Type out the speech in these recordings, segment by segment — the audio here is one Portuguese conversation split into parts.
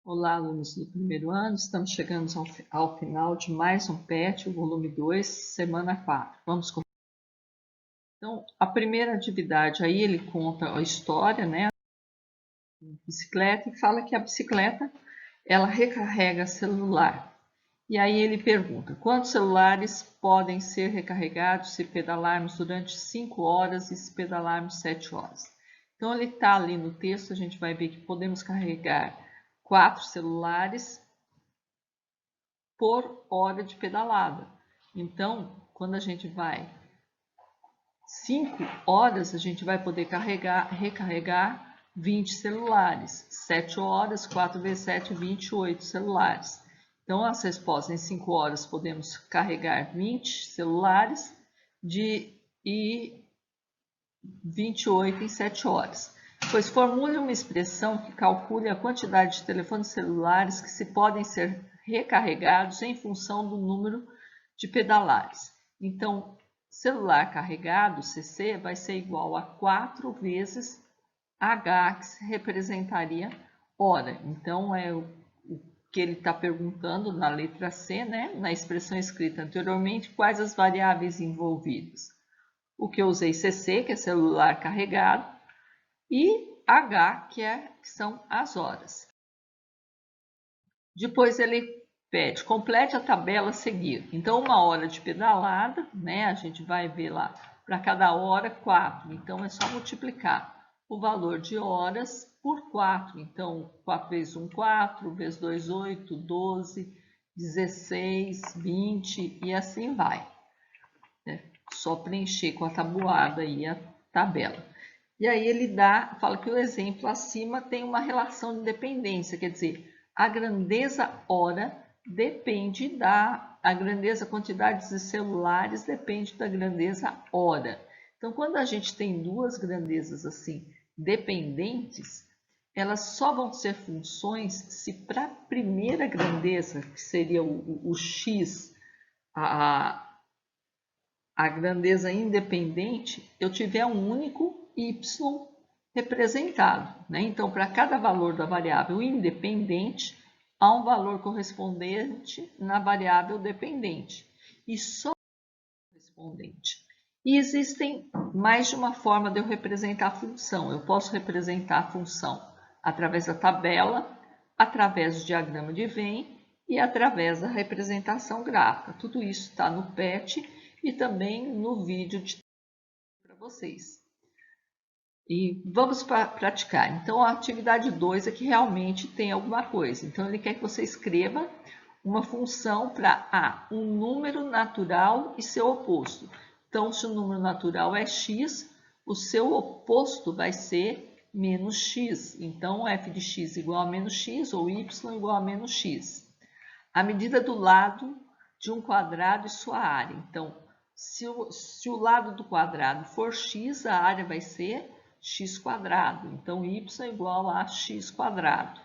Olá, alunos do primeiro ano, estamos chegando ao final de mais um PET, o volume 2, semana 4. Vamos começar. Então, a primeira atividade aí ele conta a história, né, bicicleta, e fala que a bicicleta, ela recarrega celular. E aí ele pergunta, quantos celulares podem ser recarregados se pedalarmos durante 5 horas e se pedalarmos 7 horas? Então, ele está ali no texto, a gente vai ver que podemos carregar 4 celulares por hora de pedalada. Então, quando a gente vai 5 horas, a gente vai poder recarregar 20 celulares. 7 horas, 4 vezes 7, 28 celulares. Então, as respostas em 5 horas podemos carregar 20 celulares e 28 em 7 horas. Pois formule uma expressão que calcule a quantidade de telefones celulares que se podem ser recarregados em função do número de pedalares. Então, celular carregado, CC, vai ser igual a 4 vezes H, que representaria hora. Então, é o que ele está perguntando na letra C, né? Na expressão escrita anteriormente, quais as variáveis envolvidas. O que eu usei CC, que é celular carregado, e H, que são as horas. Depois ele pede, complete a tabela a seguir. Então, 1 hora de pedalada, né? A gente vai ver lá, para cada hora, 4. Então, é só multiplicar o valor de horas por 4. Então, 4 vezes 1, 4, vezes 2, 8, 12, 16, 20 e assim vai. Só preencher com a tabuada aí a tabela. E aí ele fala que o exemplo acima tem uma relação de dependência, quer dizer, a grandeza hora depende a grandeza quantidade de celulares depende da grandeza hora. Então, quando a gente tem duas grandezas assim dependentes, elas só vão ser funções se para a primeira grandeza, que seria o x, a grandeza independente, eu tiver um único y representado, né? Então, para cada valor da variável independente, há um valor correspondente na variável dependente. E só correspondente. E existem mais de uma forma de eu representar a função. Eu posso representar a função através da tabela, através do diagrama de Venn e através da representação gráfica. Tudo isso está no PET e também no vídeo para vocês. E vamos praticar. Então, a atividade 2 é que realmente tem alguma coisa. Então, ele quer que você escreva uma função para um número natural e seu oposto. Então, se o número natural é x, o seu oposto vai ser menos x. Então, f de x igual a menos x ou y igual a menos x. A medida do lado de um quadrado e sua área. Então, se o lado do quadrado for x, a área vai ser x quadrado. Então, y igual a x quadrado.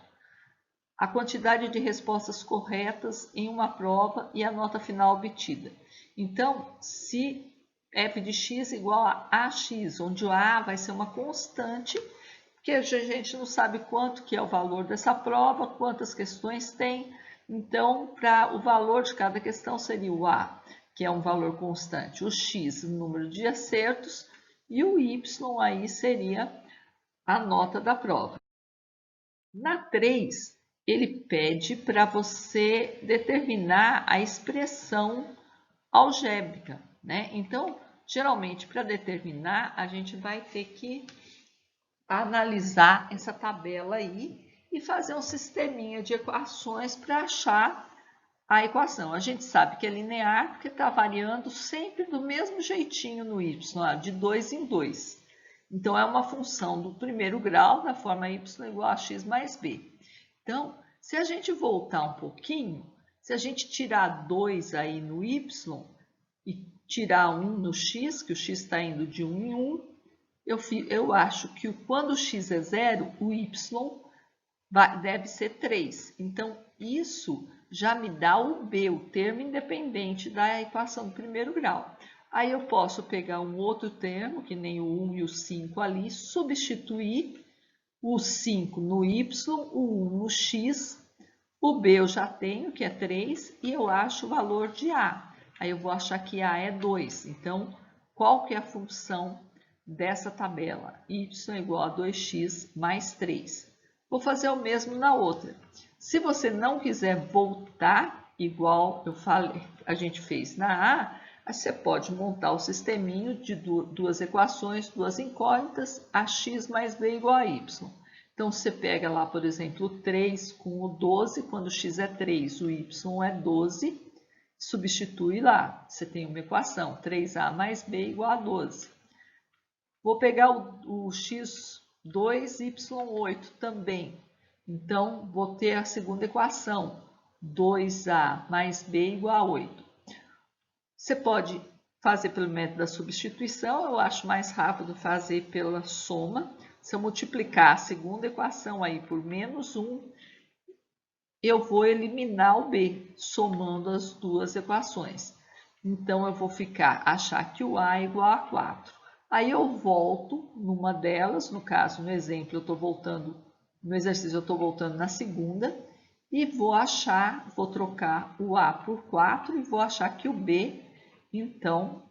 A quantidade de respostas corretas em uma prova e a nota final obtida. Então, se f de x igual a ax, onde o a vai ser uma constante, que a gente não sabe quanto que é o valor dessa prova, quantas questões tem. Então, para o valor de cada questão seria o a, que é um valor constante, o x, o número de acertos, e o y aí seria a nota da prova. Na 3, ele pede para você determinar a expressão algébrica, né? Então, geralmente, para determinar, a gente vai ter que analisar essa tabela aí e fazer um sisteminha de equações para achar a equação. A gente sabe que é linear porque está variando sempre do mesmo jeitinho no y, de 2 em 2. Então, é uma função do primeiro grau da forma y igual a x mais b. Então, se a gente voltar um pouquinho, se a gente tirar 2 aí no y e tirar 1 no x, que o x está indo de 1 em 1, eu acho que quando o x é 0, o y deve ser 3. Então, isso já me dá o b, o termo independente da equação do primeiro grau. Aí eu posso pegar um outro termo, que nem o 1 e o 5 ali, substituir o 5 no y, o 1 no x, O B eu já tenho, que é 3, e eu acho o valor de A. Aí eu vou achar que A é 2. Então, qual que é a função dessa tabela? Y é igual a 2x mais 3. Vou fazer o mesmo na outra. Se você não quiser voltar, igual eu falei, a gente fez na A, você pode montar o sisteminho de duas equações, duas incógnitas, ax mais b igual a y. Então, você pega lá, por exemplo, o 3 com o 12, quando x é 3, o y é 12, substitui lá. Você tem uma equação, 3a mais b igual a 12. Vou pegar o x2, y8 também. Então, vou ter a segunda equação, 2a mais b igual a 8. Você pode fazer pelo método da substituição, eu acho mais rápido fazer pela soma. Se eu multiplicar a segunda equação aí por menos 1, eu vou eliminar o b, somando as duas equações. Então, eu vou achar que o a é igual a 4. Aí eu volto numa delas, no caso, no exemplo, no exercício eu estou voltando na segunda, e vou trocar o a por 4 e vou achar que o b, então,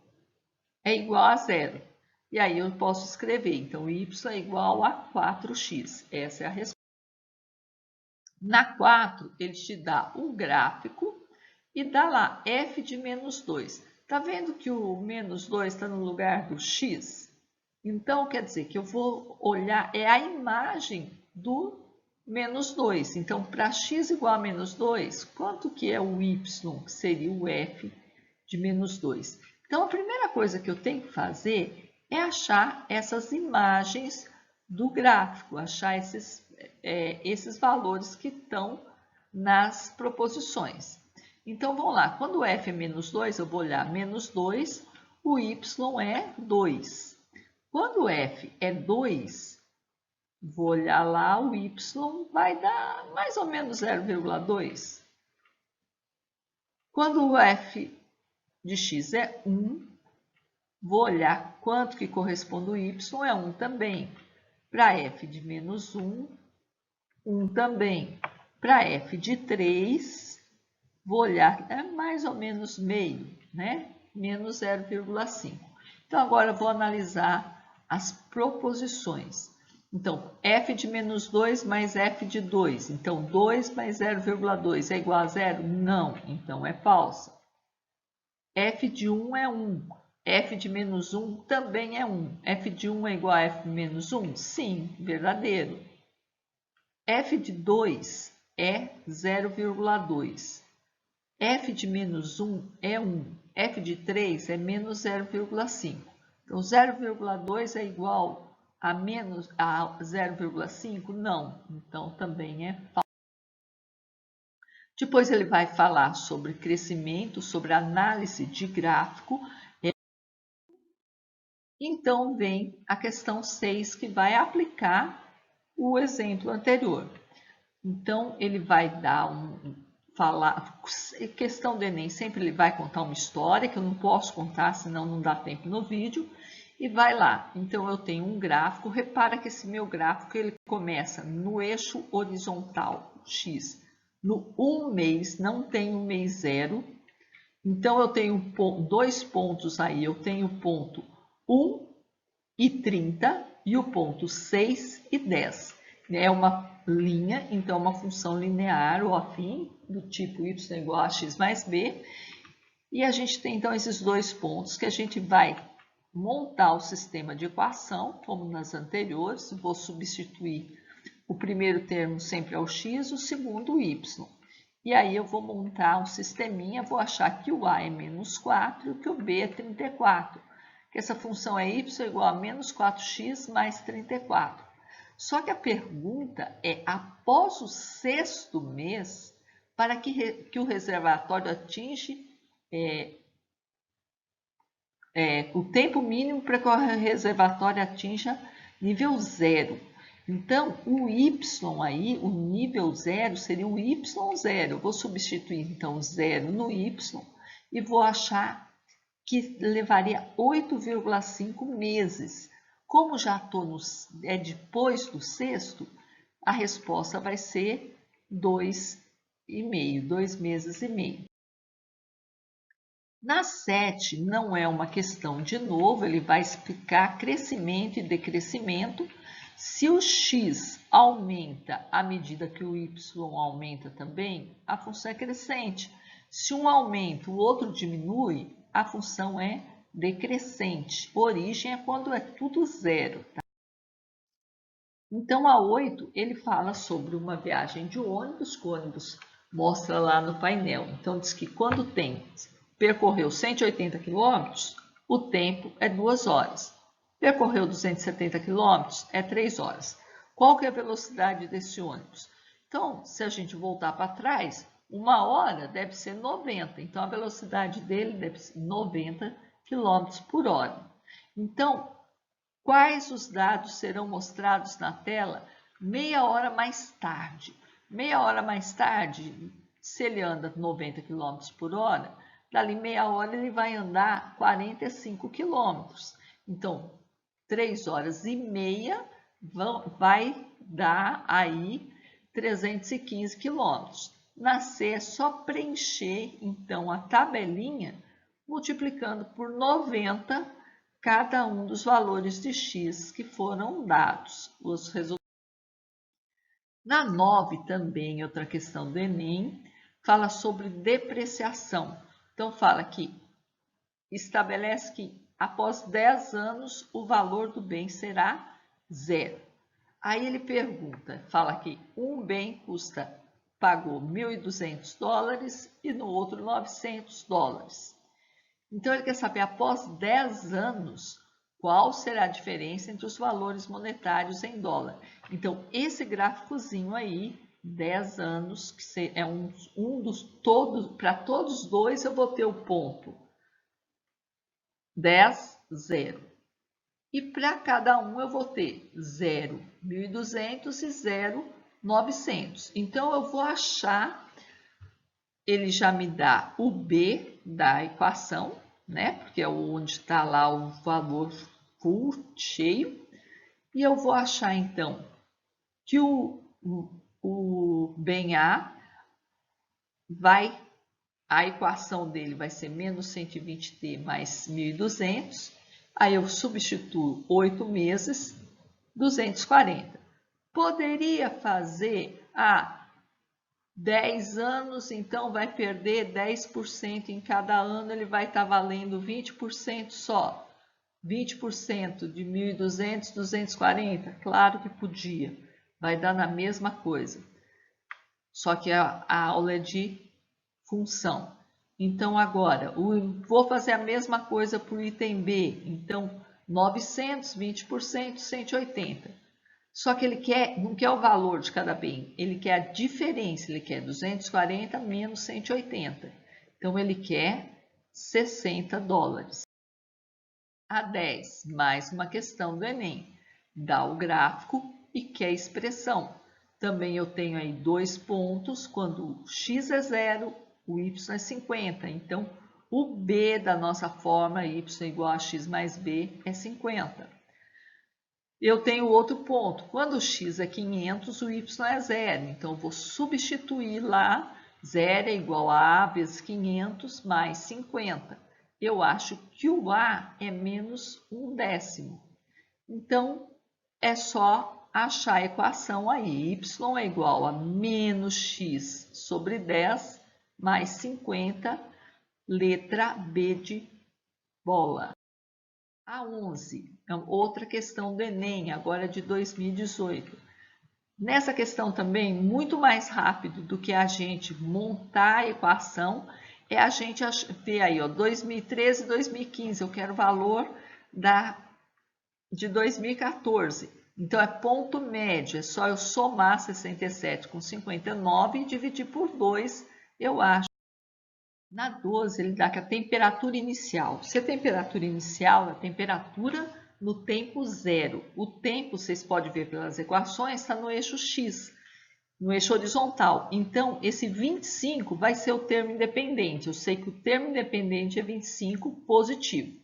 é igual a 0. E aí eu posso escrever, então, y é igual a 4x. Essa é a resposta. Na 4, ele te dá um gráfico e dá lá f de menos 2. Está vendo que o menos 2 está no lugar do x? Então, quer dizer que eu vou olhar, é a imagem do menos 2. Então, para x igual a menos 2, quanto que é o y, que seria o f de menos 2? Então, a primeira coisa que eu tenho que fazer é achar essas imagens do gráfico, achar esses valores que estão nas proposições. Então, vamos lá. Quando o f é menos 2, eu vou olhar menos 2, o y é 2. Quando o f é 2, vou olhar lá, o y vai dar mais ou menos 0,2. Quando o f de x é 1, vou olhar quanto que corresponde o y, é 1 também. Para f de menos 1, 1 também. Para f de 3, vou olhar, é mais ou menos meio, né? Menos 0,5. Então, agora eu vou analisar as proposições. Então, f de menos 2 mais f de 2. Então, 2 mais 0,2 é igual a 0? Não, então é falsa. F de 1 é 1. F de menos 1 também é 1. F de 1 é igual a f de menos 1? Sim, verdadeiro. F de 2 é 0,2. F de menos 1 é 1. F de 3 é menos 0,5. Então, 0,2 é igual a 0,5? Não. Então, também é falso. Depois ele vai falar sobre crescimento, sobre análise de gráfico. Então, vem a questão 6, que vai aplicar o exemplo anterior. Então, ele vai questão do Enem, sempre ele vai contar uma história, que eu não posso contar, senão não dá tempo no vídeo, e vai lá. Então, eu tenho um gráfico, repara que esse meu gráfico, ele começa no eixo horizontal, x. No 1 mês, não tem um mês 0, então eu tenho dois pontos aí, eu tenho o ponto 1 e 30 e o ponto 6 e 10. É uma linha, então uma função linear ou afim, do tipo y igual a x mais b. E a gente tem então esses dois pontos que a gente vai montar o sistema de equação, como nas anteriores. Vou substituir o primeiro termo sempre ao x, o segundo o y. E aí eu vou montar um sisteminha, vou achar que o a é menos 4 e que o b é 34. Que essa função é y igual a menos 4x mais 34. Só que a pergunta é, após o 6º mês, para que o reservatório atinge o tempo mínimo para que o reservatório atinja nível 0. Então, o y aí, o nível 0, seria o y0. Eu vou substituir, então, 0 no y e vou achar que levaria 8,5 meses. Como já estou depois do 6º, a resposta vai ser 2 e meio, 2 meses e meio. Na 7, não é uma questão de novo, ele vai explicar crescimento e decrescimento. Se o x aumenta à medida que o y aumenta também, a função é crescente. Se um aumenta, o outro diminui, a função é decrescente. Origem é quando é tudo zero. Tá? Então, a 8, ele fala sobre uma viagem de ônibus, que o ônibus mostra lá no painel. Então, diz que quando percorreu 180 km, o tempo é 2 horas. Percorreu 270 km, é 3 horas. Qual que é a velocidade desse ônibus? Então, se a gente voltar para trás, 1 hora deve ser 90. Então, a velocidade dele deve ser 90 km por hora. Então, quais os dados serão mostrados na tela meia hora mais tarde? Meia hora mais tarde, se ele anda 90 km por hora, dali meia hora ele vai andar 45 quilômetros. Então, 3 horas e meia vai dar aí 315 quilômetros. Na C é só preencher, então, a tabelinha multiplicando por 90 cada um dos valores de x que foram dados. Os resultados. Na 9 também, outra questão do Enem, fala sobre depreciação. Então, fala que estabelece que após 10 anos o valor do bem será zero. Aí ele pergunta, fala que um bem pagou $1.200 e no outro $900. Então ele quer saber, após 10 anos, qual será a diferença entre os valores monetários em dólar. Então, esse gráficozinho aí, 10 anos, que é um dos todos, para todos os dois eu vou ter o ponto 10, 0. E para cada um eu vou ter 0, 1.200 e 0, 900. Então, eu vou achar, ele já me dá o B da equação, né? Porque é onde está lá o valor full, cheio. E eu vou achar, então, que o bem A a equação dele vai ser menos 120t mais 1.200. Aí eu substituo 8 meses, 240. Poderia fazer 10 anos, então vai perder 10% em cada ano, ele vai estar valendo 20% só. 20% de 1.200, 240? Claro que podia. Vai dar na mesma coisa. Só que a aula é de função. Então, agora, vou fazer a mesma coisa para o item B. Então, 900, 20%, 180. Só que ele não quer o valor de cada bem, ele quer a diferença, ele quer 240 menos 180. Então, ele quer $60. A 10, mais uma questão do Enem. Dá o gráfico e quer a expressão. Também eu tenho aí 2 pontos, quando x é 0, o y é 50. Então, o b da nossa forma, y igual a x mais b, é 50. Eu tenho outro ponto, quando o x é 500, o y é 0. Então, eu vou substituir lá, 0 é igual a vezes 500 mais 50. Eu acho que o a é menos 1/10. Então, é só achar a equação aí. Y é igual a menos x sobre 10 mais 50, letra B de bola. A 11 é outra questão do Enem, agora de 2018. Nessa questão também, muito mais rápido do que a gente montar a equação, é a gente ver aí, ó, 2013 e 2015, eu quero o valor de 2014. Então, é ponto médio, é só eu somar 67 com 59 e dividir por 2, eu acho. Na 12, ele dá que a temperatura inicial. Se a temperatura inicial é a temperatura no tempo zero. O tempo, vocês podem ver pelas equações, está no eixo x, no eixo horizontal. Então, esse 25 vai ser o termo independente. Eu sei que o termo independente é 25 positivo.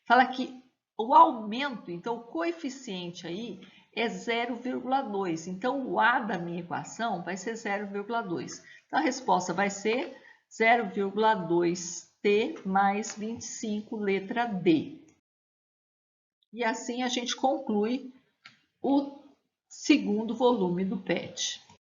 Fala que o aumento, então o coeficiente aí é 0,2. Então, o A da minha equação vai ser 0,2. Então, a resposta vai ser 0,2t mais 25, letra D. E assim a gente conclui o segundo volume do PET.